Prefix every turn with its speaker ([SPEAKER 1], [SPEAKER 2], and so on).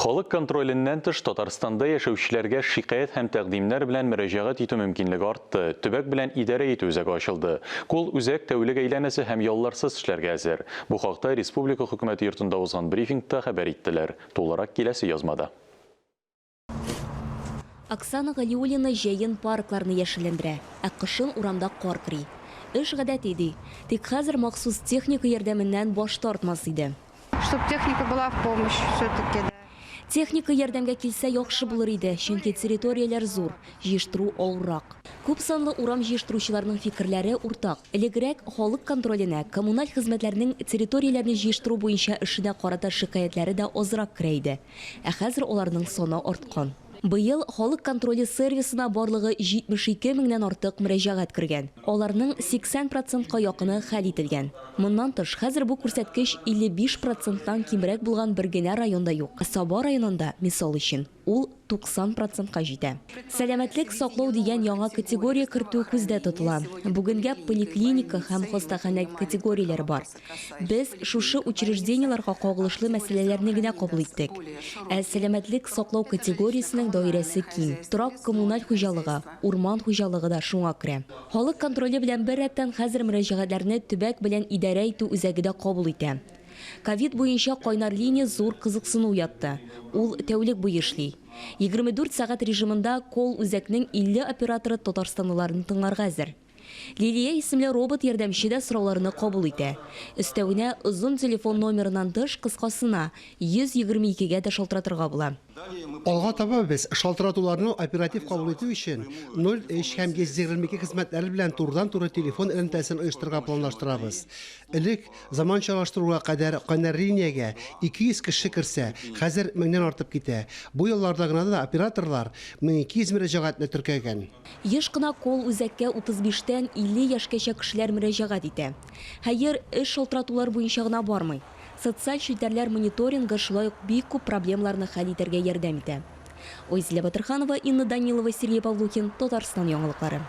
[SPEAKER 1] Халык контроліннән тыш Татарстанда яшәүчеләргә шикаят һәм тәкъдимнәр белән мөрәҗәгать итү мөмкинлеге артты. Төбәк белән идарә итү үзәге ачылды. Кул үзәк тәүлек әйләнәсе һәм ялларсыз эшләргә әзер. Бу хакта республика хөкүмәте йортында узган брифингта хәбәр иттеләр. Тулырак киләсе язмада.
[SPEAKER 2] Оксана Галиуллина җәен паркларны яшелләндерә, ә кышын урамда кар кырый. Эш гадәт иде, тик хәзер махсус техника ярдәменнән баш тартмас иде.
[SPEAKER 3] Чтобы техника была в помощь все-таки.
[SPEAKER 2] Техника ярдәмгә килсә яхшы булыр иде, чөнки территорияләр зур, җыештыру авыррак. Күп санлы урам җыештыручыларның фикерләре уртак. Элегрәк халык контроленә, коммуналь хезмәтләрнең территорияләрне җыештыру буенча эшенә карата шикаятьләре дә азрак керә иде. Ә хәзер аларның саны арткан. Быел халык контроле сервисына барлыгы 72 меңнән артык мөрәҗәгать кергән. Аларның 80%-ка якыны хәл ителгән. Моннан тыш, хәзер бу күрсәткеч 55%-тан кимрәк булган бер генә районда юк. Саба районында, мисал өчен, ул 90%-ка җитә. Сәламәтлек саклау дигән яңа категория кертү күздә тотыла. Бүгенгә поликлиника һәм хастаханә категорияләре бар. Без шушы учреждениеларга кагылышлы мәсьәләләрне генә кабул иттек. Ә сәламәтлек саклау категориясенең даирәсе киң. Торак коммуналь хуҗалыгы, урман хуҗалыгы да шуңа керә. Халык контроле белән бер рәттән хәзер мөрәҗәгатьләрне төбәк белән идарә итү үзәге дә кабул итә. Ковид буенча кайнар линия зур кызыксыну уятты. Ул тәүлек буе эшли. 24 сәгать режимында кол үзәкнең 50 операторы татарстанлыларны тыңларга әзер. Лилия исемле робот ярдәмче дә сорауларны кабул итә. Өстәвенә озын телефон номерынан тыш кыскасына 122-гә дә шалтыратырга була.
[SPEAKER 4] Алга таба без шалтыратуларны оператив кабул итү өчен 03 һәм 122 хезмәтләре белән турыдан-туры телефон элемтәсен оештырырга планлаштырабыз. Элек заманчалаштыруга кадәр кайнар линиягә 200 кеше керсә, хәзер 1000-нән артып китә. Бу елларда гына да операторлар 1200 мөрәҗәгатьне теркәгән.
[SPEAKER 2] Еш кына кол үзәккә 35-тән 50 яшькәчә кешеләр мөрәҗәгать итә. Хәер, эш шалтыратулар буенча гына бармый. Социаль челтәрләр мониторингы шулай ук бик күп проблемаларны хәл итәргә ярдәм итә. Ойзилә Батырханова, Инна Данилова, Сергей Павлухин, Татарстан яңалыклары.